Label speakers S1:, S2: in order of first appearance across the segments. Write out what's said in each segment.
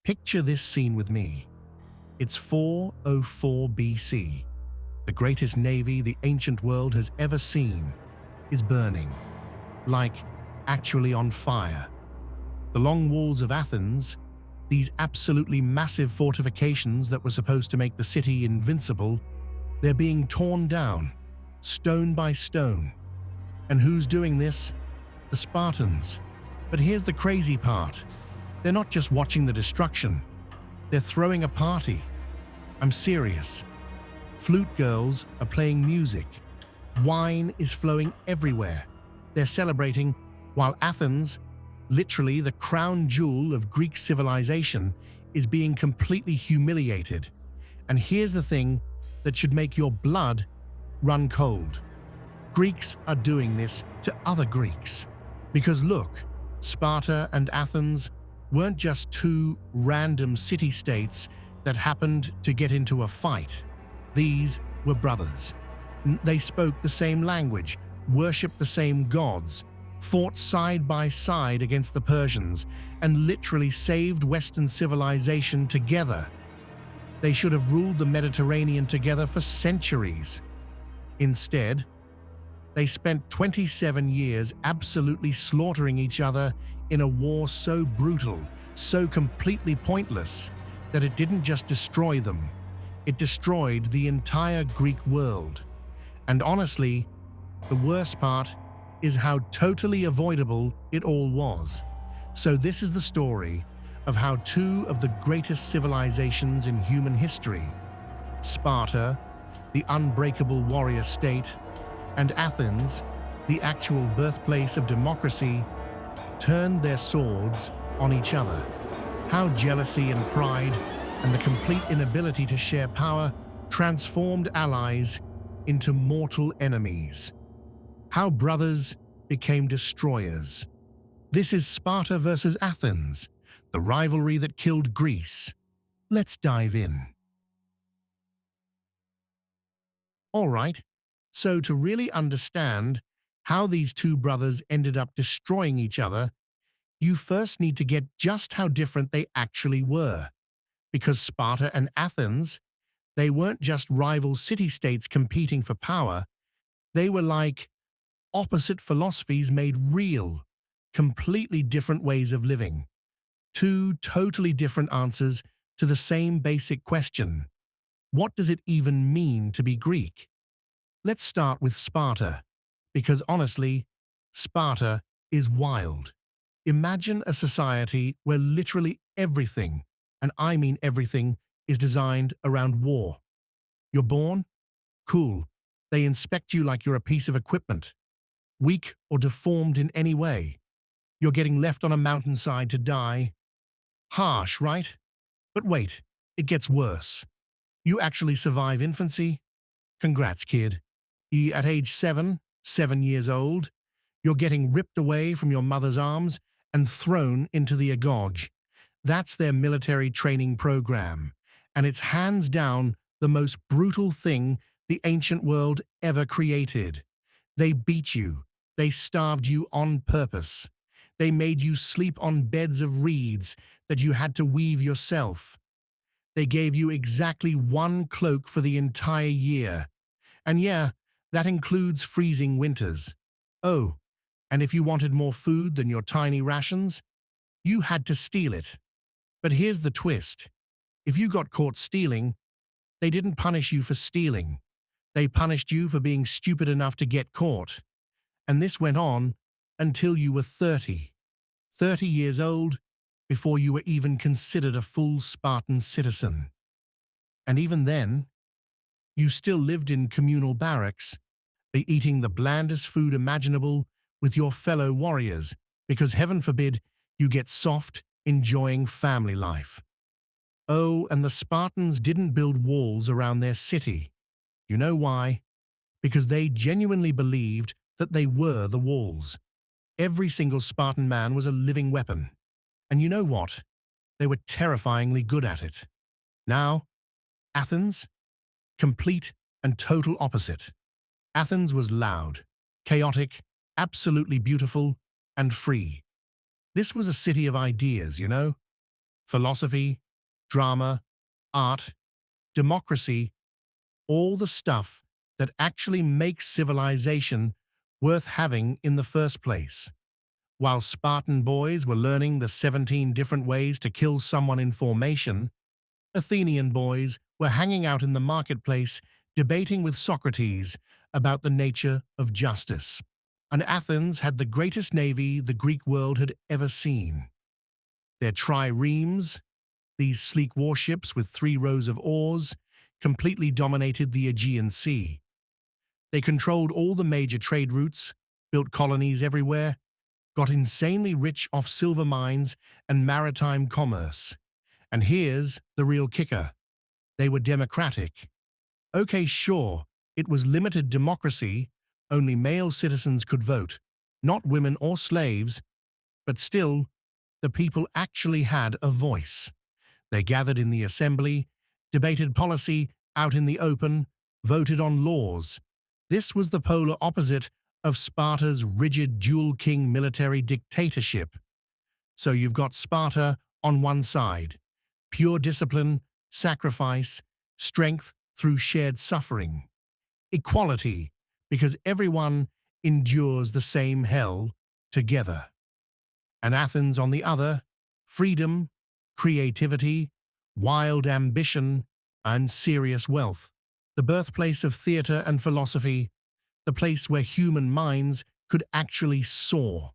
S1: Picture this scene with me. It's 404 BC. The greatest navy the ancient world has ever seen is burning, like actually on fire. The long walls of Athens, these absolutely massive fortifications that were supposed to make the city invincible, they're being torn down, stone by stone. And who's doing this? The Spartans. But here's the crazy part. They're not just watching the destruction, they're throwing a party. I'm serious. Flute girls are playing music. Wine is flowing everywhere. They're celebrating while Athens, literally the crown jewel of Greek civilization, is being completely humiliated. And here's the thing that should make your blood run cold. Greeks are doing this to other Greeks. Because look, Sparta and Athens weren't just two random city-states that happened to get into a fight. These were brothers. They spoke the same language, worshipped the same gods, fought side by side against the Persians, and literally saved Western civilization together. They should have ruled the Mediterranean together for centuries. Instead, they spent 27 years absolutely slaughtering each other in a war so brutal, so completely pointless, that it didn't just destroy them, it destroyed the entire Greek world. And honestly, the worst part is how totally avoidable it all was. So this is the story of how two of the greatest civilizations in human history, Sparta, the unbreakable warrior state, and Athens, the actual birthplace of democracy, turned their swords on each other. How jealousy and pride and the complete inability to share power transformed allies into mortal enemies. How brothers became destroyers. This is Sparta versus Athens, the rivalry that killed Greece. Let's dive in. All right, so to really understand how these two brothers ended up destroying each other, you first need to get just how different they actually were. Because Sparta and Athens, they weren't just rival city-states competing for power, they were like opposite philosophies made real, completely different ways of living. Two totally different answers to the same basic question. What does it even mean to be Greek? Let's start with Sparta, because honestly, Sparta is wild. Imagine a society where literally everything, and I mean everything, is designed around war. You're born? Cool. They inspect you like you're a piece of equipment. Weak or deformed in any way. You're getting left on a mountainside to die. Harsh, right? But wait, it gets worse. You actually survive infancy? Congrats, kid. At age 7 years old, you're getting ripped away from your mother's arms and thrown into the Agog. That's their military training program, and it's hands down the most brutal thing the ancient world ever created. They beat you. They starved you on purpose. They made you sleep on beds of reeds that you had to weave yourself. They gave you exactly one cloak for the entire year. And yeah, that includes freezing winters. Oh, and if you wanted more food than your tiny rations, you had to steal it. But here's the twist. If you got caught stealing, they didn't punish you for stealing. They punished you for being stupid enough to get caught. And this went on until you were 30. 30 years old before you were even considered a full Spartan citizen. And even then, you still lived in communal barracks, eating the blandest food imaginable with your fellow warriors, because heaven forbid you get soft, enjoying family life. Oh, and the Spartans didn't build walls around their city. You know why? Because they genuinely believed that they were the walls. Every single Spartan man was a living weapon. And you know what? They were terrifyingly good at it. Now, Athens? Complete and total opposite. Athens was loud, chaotic, absolutely beautiful, and free. This was a city of ideas, you know? philosophy, drama, art, democracy, all the stuff that actually makes civilization worth having in the first place. While Spartan boys were learning the 17 different ways to kill someone in formation, Athenian boys were hanging out in the marketplace debating with Socrates about the nature of justice. And Athens had the greatest navy the Greek world had ever seen. Their triremes, these sleek warships with 3 rows of oars, completely dominated the Aegean Sea. They controlled all the major trade routes, built colonies everywhere, got insanely rich off silver mines and maritime commerce. And here's the real kicker. They were democratic. Okay, sure, it was limited democracy, only male citizens could vote, not women or slaves, but still, the people actually had a voice. They gathered in the assembly, debated policy out in the open, voted on laws. This was the polar opposite of Sparta's rigid dual-king military dictatorship. So you've got Sparta on one side, pure discipline, sacrifice, strength through shared suffering. Equality, because everyone endures the same hell together. And Athens on the other, freedom, creativity, wild ambition, and serious wealth. The birthplace of theatre and philosophy, the place where human minds could actually soar.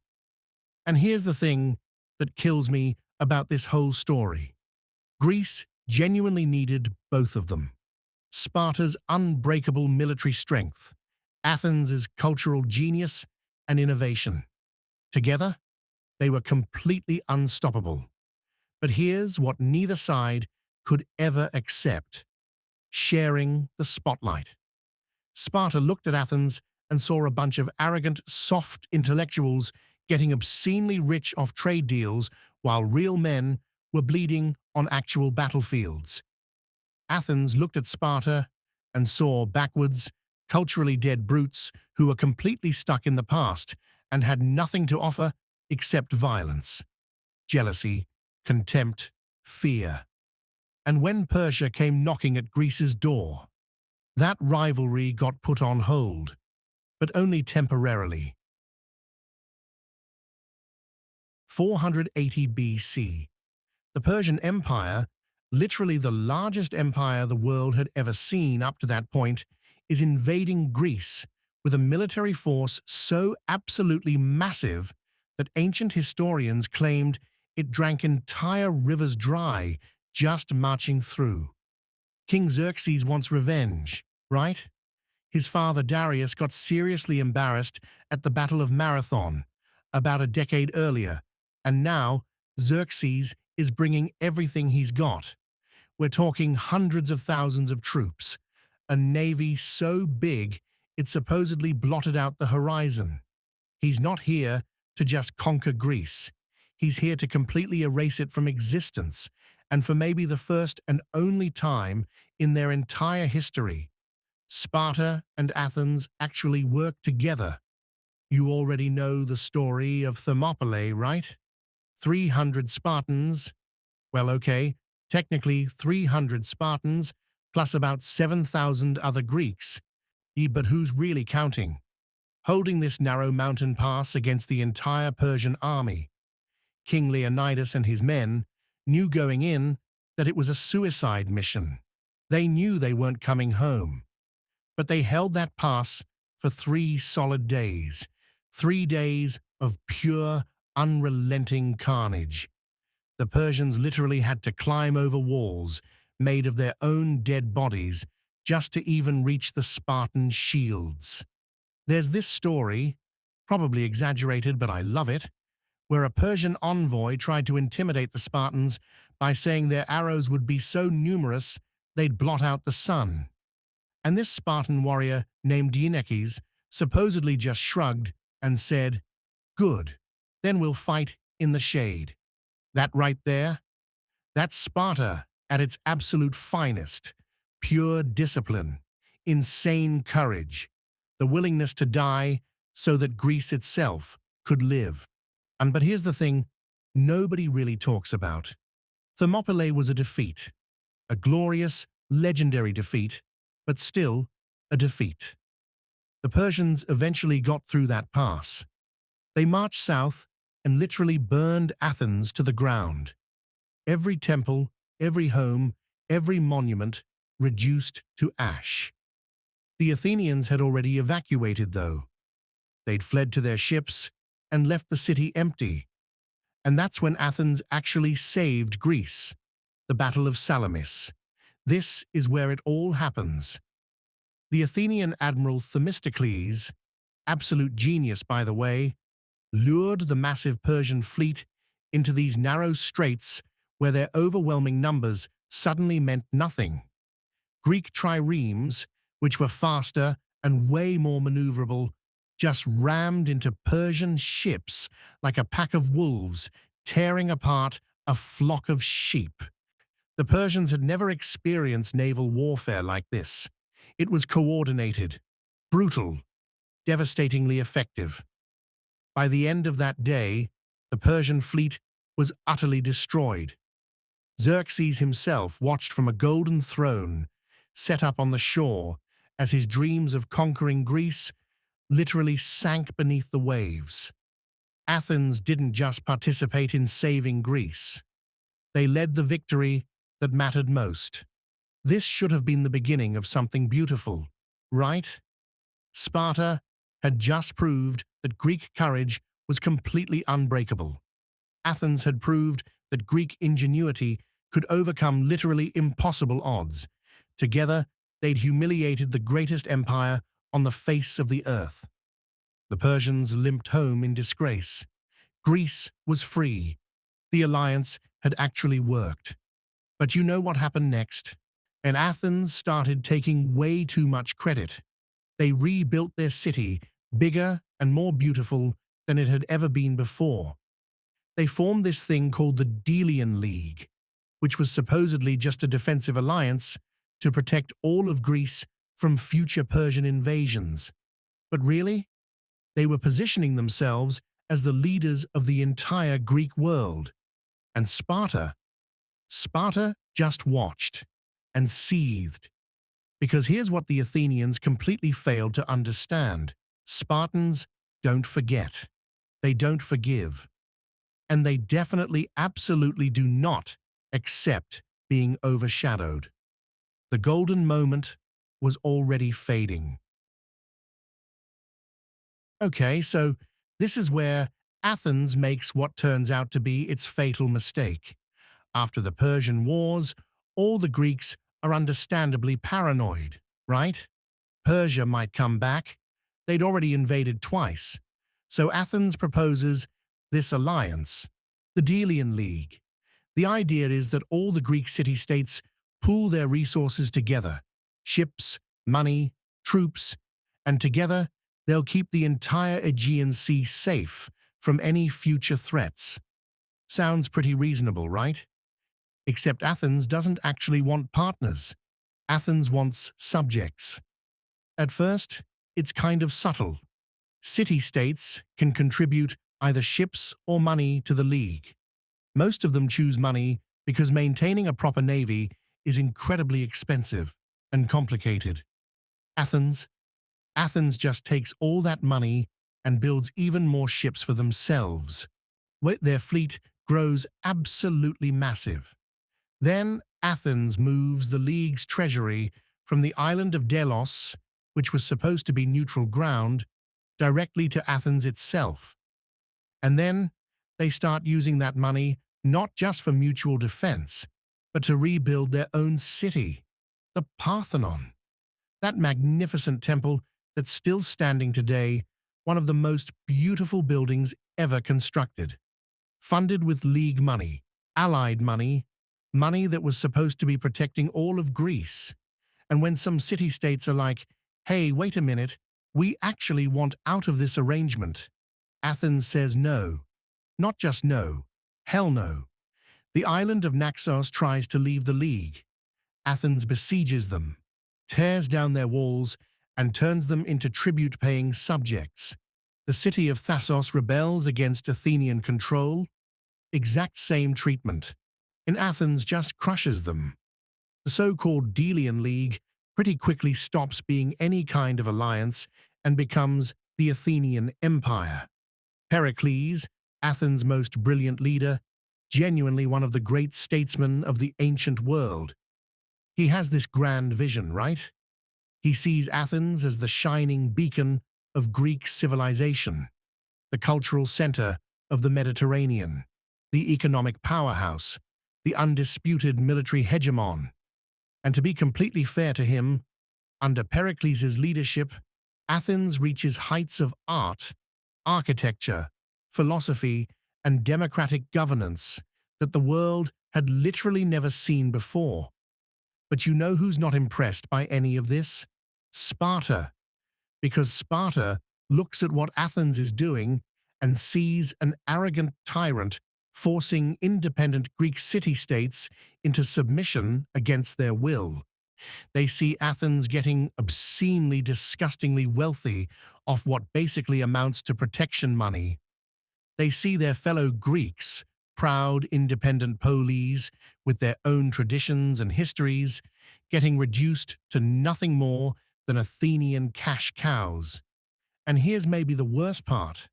S1: And here's the thing that kills me about this whole story. Greece genuinely needed both of them. Sparta's unbreakable military strength, Athens' cultural genius and innovation. Together, they were completely unstoppable. But here's what neither side could ever accept: sharing the spotlight. Sparta looked at Athens and saw a bunch of arrogant, soft intellectuals getting obscenely rich off trade deals while real men were bleeding on actual battlefields. Athens looked at Sparta and saw backwards, culturally dead brutes who were completely stuck in the past and had nothing to offer except violence, jealousy, contempt, fear. And when Persia came knocking at Greece's door, that rivalry got put on hold, but only temporarily. 480 BC. The Persian Empire, literally the largest empire the world had ever seen up to that point, is invading Greece with a military force so absolutely massive that ancient historians claimed it drank entire rivers dry just marching through. King Xerxes wants revenge, right? His father Darius got seriously embarrassed at the Battle of Marathon about a decade earlier, and now Xerxes is bringing everything he's got. We're talking hundreds of thousands of troops, a navy so big it supposedly blotted out the horizon. He's not here to just conquer Greece. He's here to completely erase it from existence, and for maybe the first and only time in their entire history, Sparta and Athens actually worked together. You already know the story of Thermopylae, right? 300 Spartans. Well, okay, technically 300 Spartans plus about 7,000 other Greeks. But who's really counting? Holding this narrow mountain pass against the entire Persian army. King Leonidas and his men knew going in that it was a suicide mission. They knew they weren't coming home. But they held that pass for 3 solid days. 3 days of pure, unrelenting carnage. The Persians literally had to climb over walls made of their own dead bodies just to even reach the Spartan shields. There's this story, probably exaggerated but I love it, where a Persian envoy tried to intimidate the Spartans by saying their arrows would be so numerous they'd blot out the sun. And this Spartan warrior named Dienekes supposedly just shrugged and said, "Good, then we'll fight in the shade." That right there, that's Sparta at its absolute finest. Pure discipline, insane courage, the willingness to die so that Greece itself could live. But here's the thing nobody really talks about. Thermopylae was a defeat, a glorious, legendary defeat, but still a defeat. The Persians eventually got through that pass. They marched south and literally burned Athens to the ground. Every temple, every home, every monument reduced to ash. The Athenians had already evacuated, though. They'd fled to their ships and left the city empty. And that's when Athens actually saved Greece, the Battle of Salamis. This is where it all happens. The Athenian admiral Themistocles, absolute genius by the way, lured the massive Persian fleet into these narrow straits where their overwhelming numbers suddenly meant nothing. Greek triremes, which were faster and way more maneuverable, just rammed into Persian ships like a pack of wolves tearing apart a flock of sheep. The Persians had never experienced naval warfare like this. It was coordinated, brutal, devastatingly effective. By the end of that day, the Persian fleet was utterly destroyed. Xerxes himself watched from a golden throne set up on the shore as his dreams of conquering Greece literally sank beneath the waves. Athens didn't just participate in saving Greece. They led the victory that mattered most. This should have been the beginning of something beautiful, right? Sparta had just proved that Greek courage was completely unbreakable. Athens had proved that Greek ingenuity could overcome literally impossible odds. Together, they'd humiliated the greatest empire on the face of the earth. The Persians limped home in disgrace. Greece was free. The alliance had actually worked. But you know what happened next? And Athens started taking way too much credit. They rebuilt their city, bigger and more beautiful than it had ever been before. They formed this thing called the Delian League, which was supposedly just a defensive alliance to protect all of Greece from future Persian invasions. But really, they were positioning themselves as the leaders of the entire Greek world. And Sparta just watched and seethed. Because here's what the Athenians completely failed to understand. Spartans don't forget. They don't forgive. And they definitely, absolutely do not accept being overshadowed. The golden moment was already fading. Okay, so this is where Athens makes what turns out to be its fatal mistake. After the Persian Wars, all the Greeks are understandably paranoid, right? Persia might come back. They'd already invaded twice. So Athens proposes this alliance, the Delian League. The idea is that all the Greek city-states pool their resources together, ships, money, troops, and together they'll keep the entire Aegean Sea safe from any future threats. Sounds pretty reasonable, right? Except Athens doesn't actually want partners. Athens wants subjects. At first, it's kind of subtle. City-states can contribute either ships or money to the League. Most of them choose money because maintaining a proper navy is incredibly expensive and complicated. Athens just takes all that money and builds even more ships for themselves. Their fleet grows absolutely massive. Then Athens moves the League's treasury from the island of Delos, which was supposed to be neutral ground, directly to Athens itself. And then they start using that money not just for mutual defense, but to rebuild their own city, the Parthenon. That magnificent temple that's still standing today, one of the most beautiful buildings ever constructed. Funded with League money, allied money, money that was supposed to be protecting all of Greece. And when some city-states are like, hey, wait a minute, we actually want out of this arrangement, Athens says no. Not just no, hell no. The island of Naxos tries to leave the League. Athens besieges them, tears down their walls, and turns them into tribute-paying subjects. The city of Thassos rebels against Athenian control. Exact same treatment. in Athens just crushes them. The so-called Delian League pretty quickly stops being any kind of alliance and becomes the Athenian Empire. Pericles, Athens' most brilliant leader, genuinely one of the great statesmen of the ancient world. He has this grand vision, right? He sees Athens as the shining beacon of Greek civilization, the cultural center of the Mediterranean, the economic powerhouse, the undisputed military hegemon. And to be completely fair to him, under Pericles' leadership, Athens reaches heights of art, architecture, philosophy, and democratic governance that the world had literally never seen before. But you know who's not impressed by any of this? Sparta. Because Sparta looks at what Athens is doing and sees an arrogant tyrant forcing independent Greek city-states into submission against their will. They see Athens getting obscenely, disgustingly wealthy off what basically amounts to protection money. They see their fellow Greeks, proud, independent polis with their own traditions and histories, getting reduced to nothing more than Athenian cash cows. And here's maybe the worst part.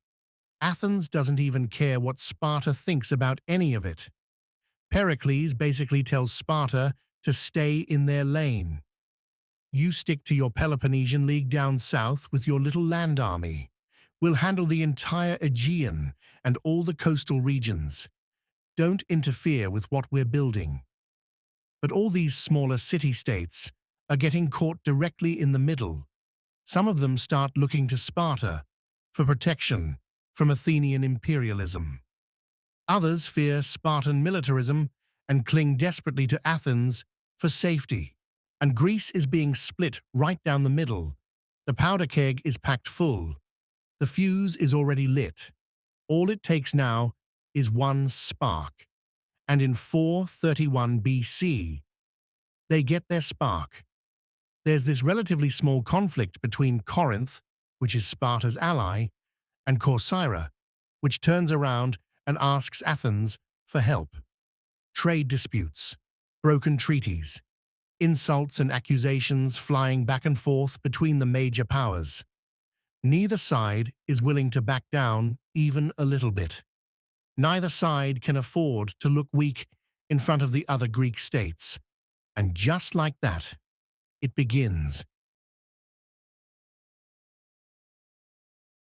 S1: Athens doesn't even care what Sparta thinks about any of it. Pericles basically tells Sparta to stay in their lane. You stick to your Peloponnesian League down south with your little land army. We'll handle the entire Aegean and all the coastal regions. Don't interfere with what we're building. But all these smaller city-states are getting caught directly in the middle. Some of them start looking to Sparta for protection from Athenian imperialism. Others fear Spartan militarism and cling desperately to Athens for safety. And Greece is being split right down the middle. The powder keg is packed full. The fuse is already lit. All it takes now is one spark. And in 431 BC, they get their spark. There's this relatively small conflict between Corinth, which is Sparta's ally, and Corcyra, which turns around and asks Athens for help. Trade disputes, broken treaties, insults and accusations flying back and forth between the major powers. Neither side is willing to back down even a little bit. Neither side can afford to look weak in front of the other Greek states. And just like that, it begins.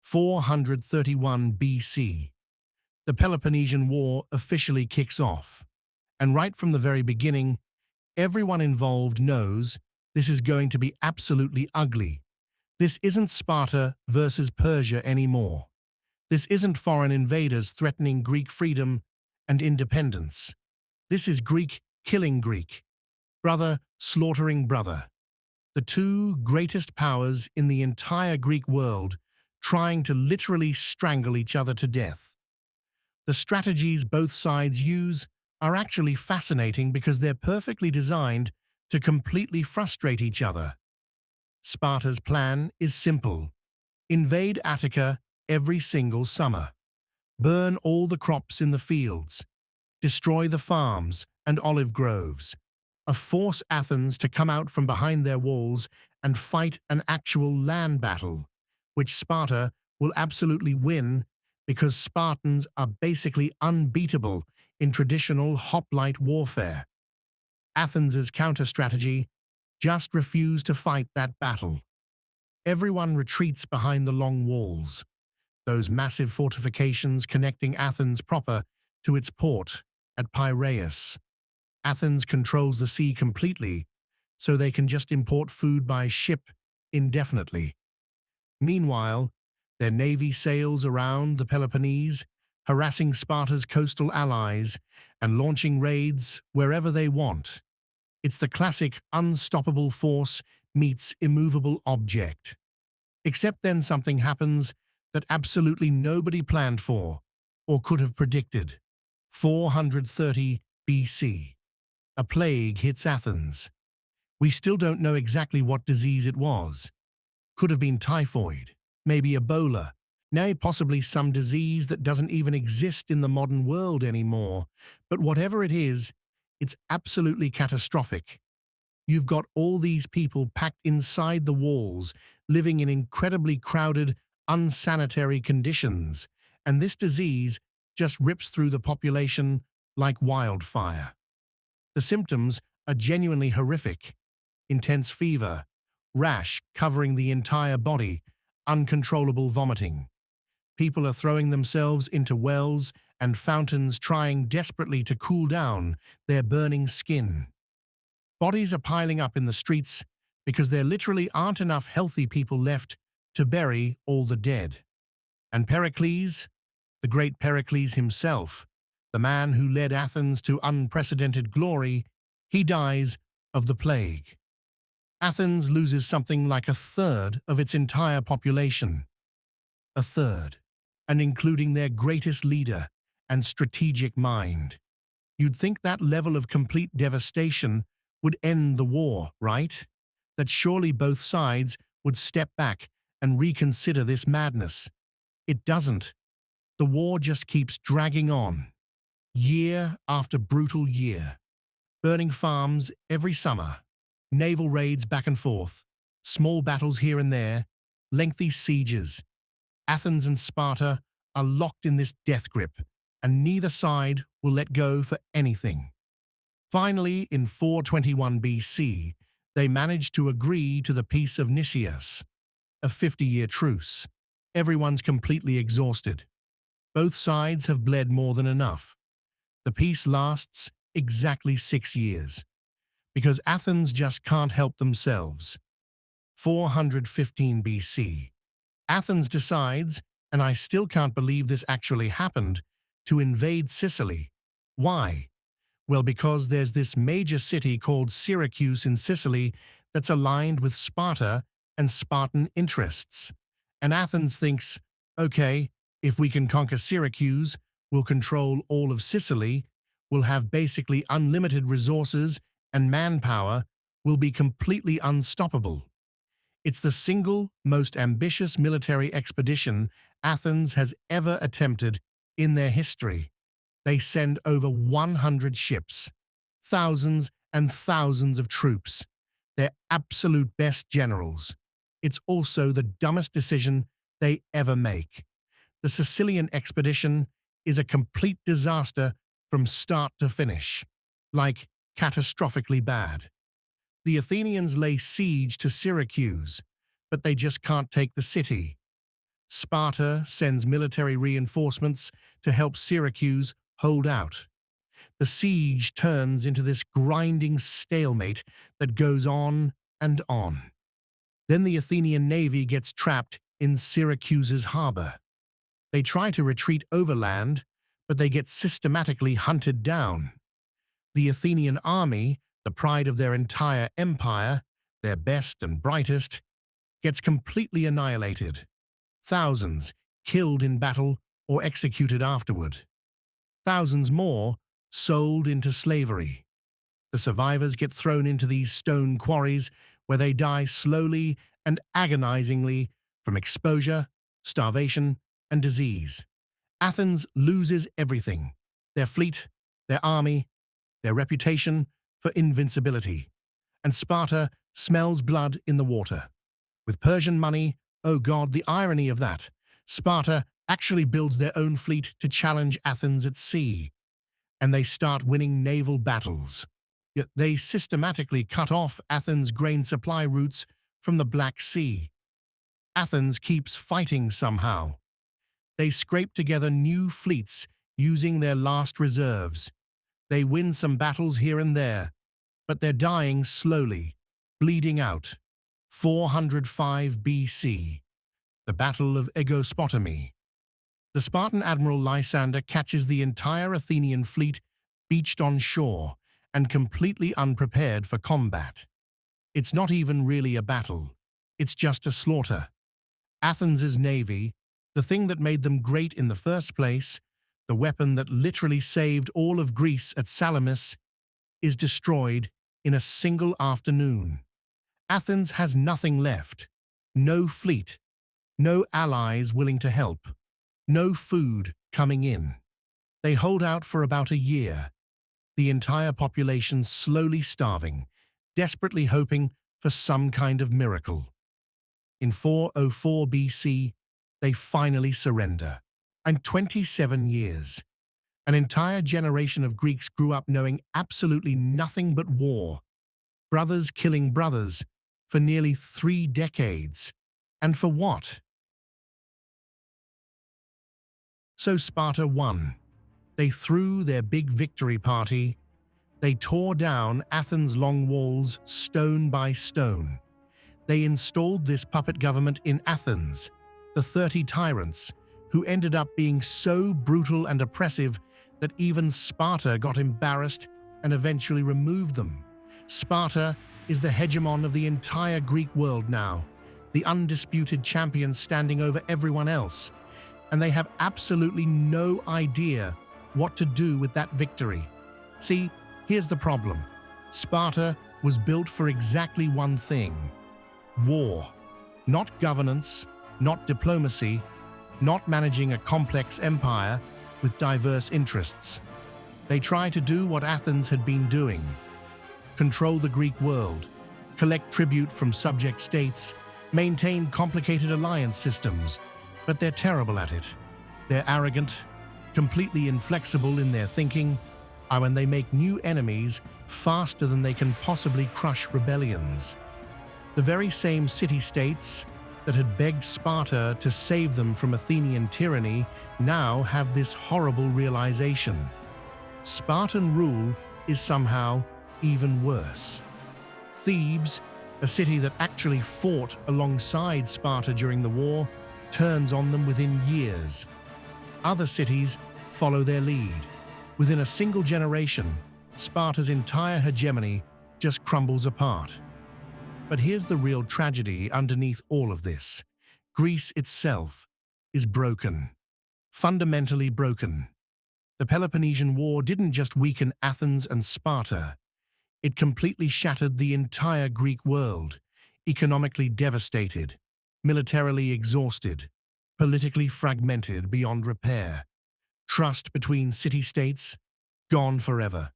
S1: 431 BC. The Peloponnesian War officially kicks off. And right from the very beginning, everyone involved knows this is going to be absolutely ugly. This isn't Sparta versus Persia anymore. This isn't foreign invaders threatening Greek freedom and independence. This is Greek killing Greek, brother slaughtering brother. The two greatest powers in the entire Greek world trying to literally strangle each other to death. The strategies both sides use are actually fascinating because they're perfectly designed to completely frustrate each other. Sparta's plan is simple. Invade Attica every single summer. Burn all the crops in the fields. Destroy the farms and olive groves. Force Athens to come out from behind their walls and fight an actual land battle, which Sparta will absolutely win because Spartans are basically unbeatable in traditional hoplite warfare. Athens' counter-strategy: just refuse to fight that battle. Everyone retreats behind the long walls, those massive fortifications connecting Athens proper to its port at Piraeus. Athens controls the sea completely, so they can just import food by ship indefinitely. Meanwhile, their navy sails around the Peloponnese, harassing Sparta's coastal allies and launching raids wherever they want. It's the classic unstoppable force meets immovable object. Except then something happens that absolutely nobody planned for or could have predicted. 430 BC. A plague hits Athens. We still don't know exactly what disease it was. Could have been typhoid, maybe Ebola, nay, possibly some disease that doesn't even exist in the modern world anymore. But whatever it is, It's absolutely catastrophic. You've got all these people packed inside the walls, living in incredibly crowded, unsanitary conditions, and this disease just rips through the population like wildfire. The symptoms are genuinely horrific: intense fever, rash covering the entire body, uncontrollable vomiting. People are throwing themselves into wells and fountains, trying desperately to cool down their burning skin. Bodies are piling up in the streets because there literally aren't enough healthy people left to bury all the dead. And Pericles, the great Pericles himself, the man who led Athens to unprecedented glory, he dies of the plague. Athens loses something like a third of its entire population. A third, and including their greatest leader and strategic mind. You'd think that level of complete devastation would end the war, right? That surely both sides would step back and reconsider this madness. It doesn't. The war just keeps dragging on, year after brutal year. Burning farms every summer, naval raids back and forth, small battles here and there, lengthy sieges. Athens and Sparta are locked in this death grip, and neither side will let go for anything. Finally, in 421 BC, they managed to agree to the Peace of Nicias, a 50-year truce. Everyone's completely exhausted. Both sides have bled more than enough. The peace lasts exactly 6 years, because Athens just can't help themselves. 415 BC. Athens decides, and I still can't believe this actually happened, to invade Sicily. Why? Well, because there's this major city called Syracuse in Sicily that's aligned with Sparta and Spartan interests. And Athens thinks, okay, if we can conquer Syracuse, we'll control all of Sicily, we'll have basically unlimited resources, and manpower will be completely unstoppable. It's the single most ambitious military expedition Athens has ever attempted in their history. They send over 100 ships, thousands and thousands of troops, their absolute best generals. It's also the dumbest decision they ever make. The Sicilian Expedition is a complete disaster from start to finish, like catastrophically bad. The Athenians lay siege to Syracuse, but they just can't take the city. Sparta sends military reinforcements to help Syracuse hold out. The siege turns into this grinding stalemate that goes on and on. Then the Athenian navy gets trapped in Syracuse's harbor. They try to retreat overland, but they get systematically hunted down. The Athenian army, the pride of their entire empire, their best and brightest, gets completely annihilated. Thousands killed in battle or executed afterward. Thousands more sold into slavery. The survivors get thrown into these stone quarries where they die slowly and agonizingly from exposure, starvation, and disease. Athens loses everything: their fleet, their army, their reputation for invincibility. And Sparta smells blood in the water. With Persian money, oh God, the irony of that, Sparta actually builds their own fleet to challenge Athens at sea, and they start winning naval battles. Yet they systematically cut off Athens' grain supply routes from the Black Sea. Athens keeps fighting somehow. They scrape together new fleets using their last reserves. They win some battles here and there, but they're dying slowly, bleeding out. 405 BC, the Battle of Aegospotami. The Spartan admiral Lysander catches the entire Athenian fleet beached on shore and completely unprepared for combat. It's not even really a battle. It's just a slaughter. Athens' navy, the thing that made them great in the first place, the weapon that literally saved all of Greece at Salamis, is destroyed in a single afternoon. Athens has nothing left. No fleet, no allies willing to help, no food coming in. They hold out for about a year. the entire population slowly starving, desperately hoping for some kind of miracle. In 404 BC, they finally surrender. And 27 years. An entire generation of Greeks grew up knowing absolutely nothing but war. Brothers killing brothers for nearly 3 decades. And for what? So Sparta won. They threw their big victory party. They tore down Athens' long walls stone by stone. They installed this puppet government in Athens, the 30 tyrants, who ended up being so brutal and oppressive that even Sparta got embarrassed and eventually removed them. Sparta is the hegemon of the entire Greek world now, the undisputed champion standing over everyone else, and they have absolutely no idea what to do with that victory. See, here's the problem. Sparta was built for exactly one thing: war. Not governance, not diplomacy, not managing a complex empire with diverse interests. They try to do what Athens had been doing: control the Greek world, collect tribute from subject states, maintain complicated alliance systems, but they're terrible at it. They're arrogant, completely inflexible in their thinking, and they make new enemies faster than they can possibly crush rebellions. The very same city-states that had begged Sparta to save them from Athenian tyranny now have this horrible realization. Spartan rule is somehow even worse. Thebes, a city that actually fought alongside Sparta during the war, turns on them within years. Other cities follow their lead. Within a single generation, Sparta's entire hegemony just crumbles apart. But here's the real tragedy underneath all of this. Greece itself is broken. Fundamentally broken. The Peloponnesian War didn't just weaken Athens and Sparta. It completely shattered the entire Greek world, economically devastated, militarily exhausted, politically fragmented beyond repair. Trust between city-states, gone forever.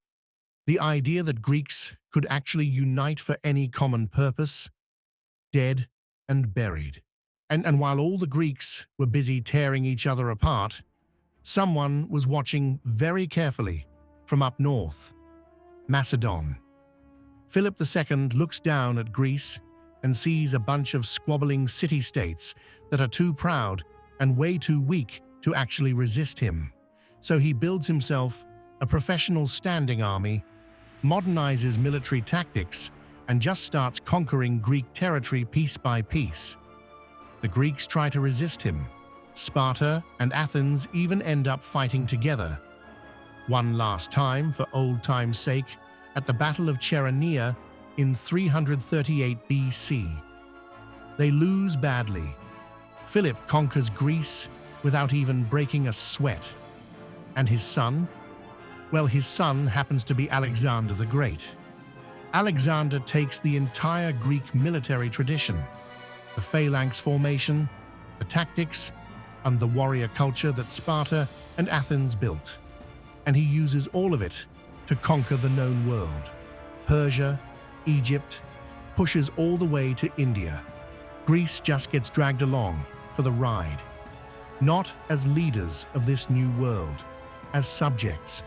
S1: The idea that Greeks could actually unite for any common purpose, dead and buried. And while all the Greeks were busy tearing each other apart, someone was watching very carefully from up north, Macedon. Philip II looks down at Greece and sees a bunch of squabbling city-states that are too proud and way too weak to actually resist him. So he builds himself a professional standing army, modernizes military tactics, and just starts conquering Greek territory piece by piece. The Greeks try to resist him. Sparta and Athens even end up fighting together. One last time, for old time's sake, at the Battle of Chaeronea in 338 BC. They lose badly. Philip conquers Greece without even breaking a sweat. And his son? Well, his son happens to be Alexander the Great. Alexander takes the entire Greek military tradition, the phalanx formation, the tactics, and the warrior culture that Sparta and Athens built, and he uses all of it to conquer the known world. Persia, Egypt, pushes all the way to India. Greece just gets dragged along for the ride, not as leaders of this new world, as subjects.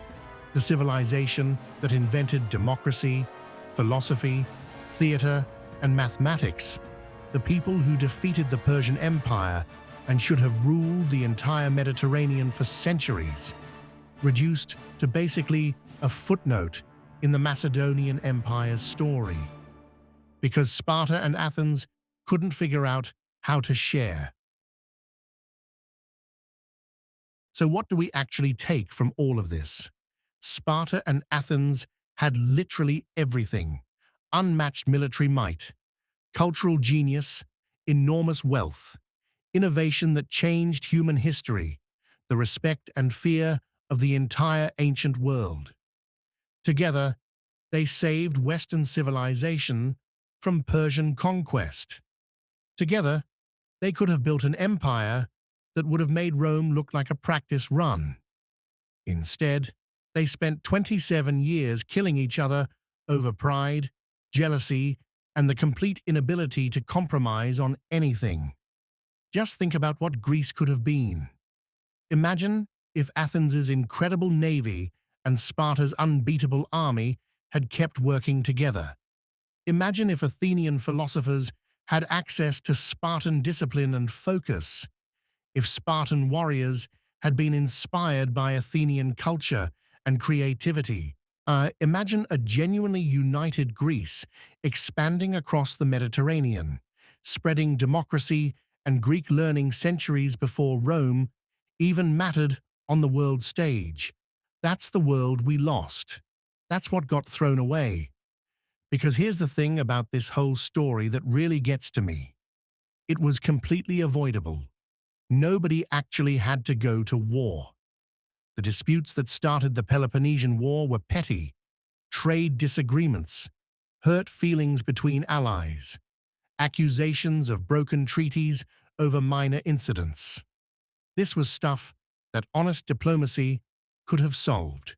S1: The civilization that invented democracy, philosophy, theater, and mathematics, the people who defeated the Persian Empire and should have ruled the entire Mediterranean for centuries, reduced to basically a footnote in the Macedonian Empire's story. Because Sparta and Athens couldn't figure out how to share. So what do we actually take from all of this? Sparta and Athens had literally everything: unmatched military might, cultural genius, enormous wealth, innovation that changed human history, the respect and fear of the entire ancient world. Together, they saved Western civilization from Persian conquest. Together, they could have built an empire that would have made Rome look like a practice run. Instead, They spent 27 years killing each other over pride, jealousy, and the complete inability to compromise on anything. Just think about what Greece could have been. Imagine if Athens's incredible navy and Sparta's unbeatable army had kept working together. Imagine if Athenian philosophers had access to Spartan discipline and focus. If Spartan warriors had been inspired by Athenian culture and creativity. Imagine a genuinely united Greece expanding across the Mediterranean, spreading democracy and Greek learning centuries before Rome even mattered on the world stage. That's the world we lost. That's what got thrown away. Because here's the thing about this whole story that really gets to me. It was completely avoidable. Nobody actually had to go to war. The disputes that started the Peloponnesian War were petty, trade disagreements, hurt feelings between allies, accusations of broken treaties over minor incidents. This was stuff that honest diplomacy could have solved.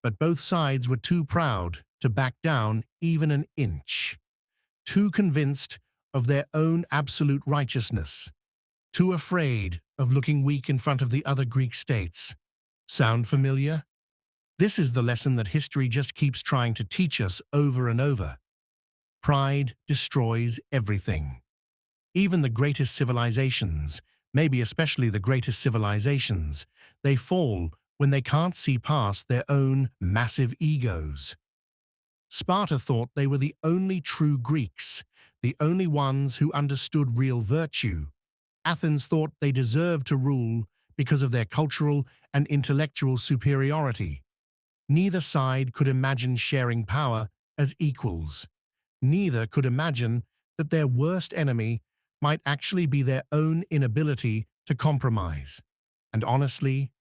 S1: But both sides were too proud to back down even an inch, too convinced of their own absolute righteousness, too afraid of looking weak in front of the other Greek states. Sound familiar? This is the lesson that history just keeps trying to teach us over and over. Pride destroys everything. Even the greatest civilizations, maybe especially the greatest civilizations, they fall when they can't see past their own massive egos. Sparta thought they were the only true Greeks, the only ones who understood real virtue. Athens thought they deserved to rule because of their cultural and intellectual superiority. Neither side could imagine sharing power as equals. Neither could imagine that their worst enemy might actually be their own inability to compromise. And honestly,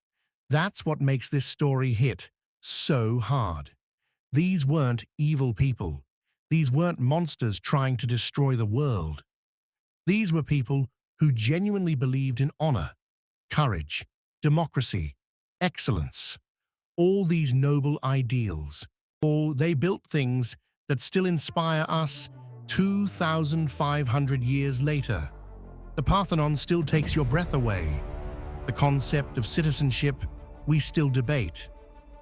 S1: that's what makes this story hit so hard. These weren't evil people. These weren't monsters trying to destroy the world. These were people who genuinely believed in honor, courage, democracy, excellence, all these noble ideals. Or they built things that still inspire us 2,500 years later. The Parthenon still takes your breath away. The concept of citizenship we still debate.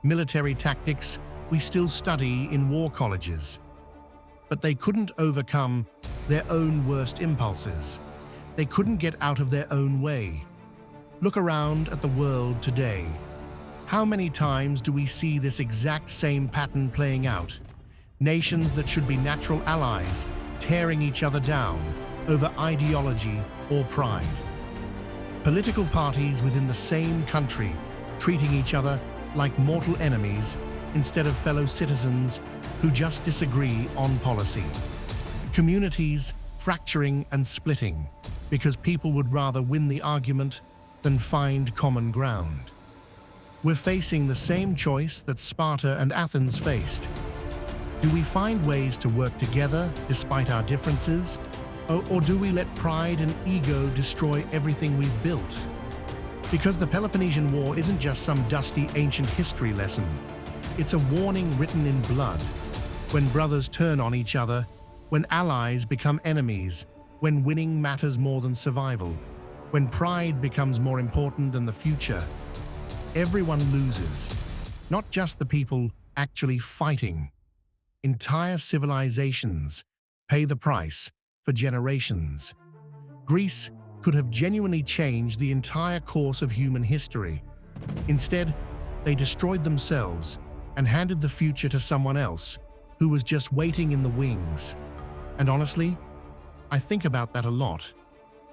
S1: Military tactics we still study in war colleges. But they couldn't overcome their own worst impulses. They couldn't get out of their own way. Look around at the world today. How many times do we see this exact same pattern playing out? Nations that should be natural allies tearing each other down over ideology or pride. Political parties within the same country treating each other like mortal enemies instead of fellow citizens who just disagree on policy. Communities fracturing and splitting because people would rather win the argument than find common ground. We're facing the same choice that Sparta and Athens faced. Do we find ways to work together despite our differences? Or do we let pride and ego destroy everything we've built? Because the Peloponnesian War isn't just some dusty ancient history lesson. It's a warning written in blood. When brothers turn on each other, when allies become enemies, when winning matters more than survival, when pride becomes more important than the future, everyone loses. Not just the people actually fighting. Entire civilizations pay the price for generations. Greece could have genuinely changed the entire course of human history. Instead, they destroyed themselves and handed the future to someone else who was just waiting in the wings. And honestly, I think about that a lot.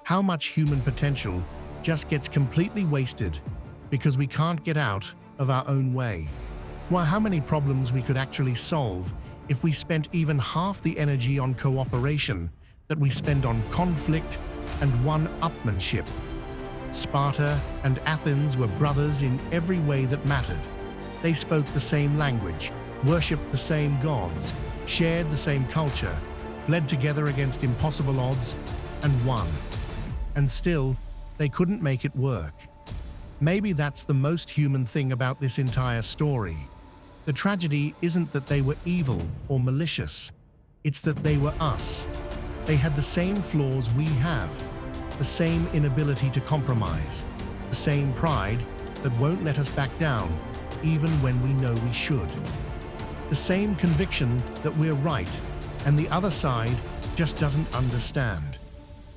S1: How much human potential just gets completely wasted because we can't get out of our own way. Well, how many problems we could actually solve if we spent even half the energy on cooperation that we spend on conflict and one-upmanship. Sparta and Athens were brothers in every way that mattered. They spoke the same language, worshipped the same gods, shared the same culture, led together against impossible odds, and won. And still, they couldn't make it work. Maybe that's the most human thing about this entire story. The tragedy isn't that they were evil or malicious. It's that they were us. They had the same flaws we have, the same inability to compromise, the same pride that won't let us back down, even when we know we should. The same conviction that we're right and the other side just doesn't understand.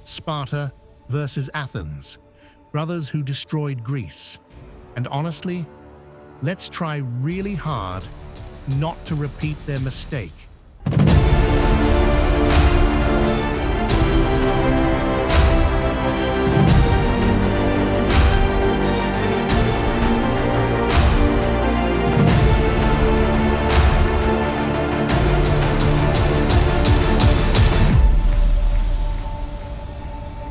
S1: Sparta versus Athens, brothers who destroyed Greece. And honestly, let's try really hard not to repeat their mistake.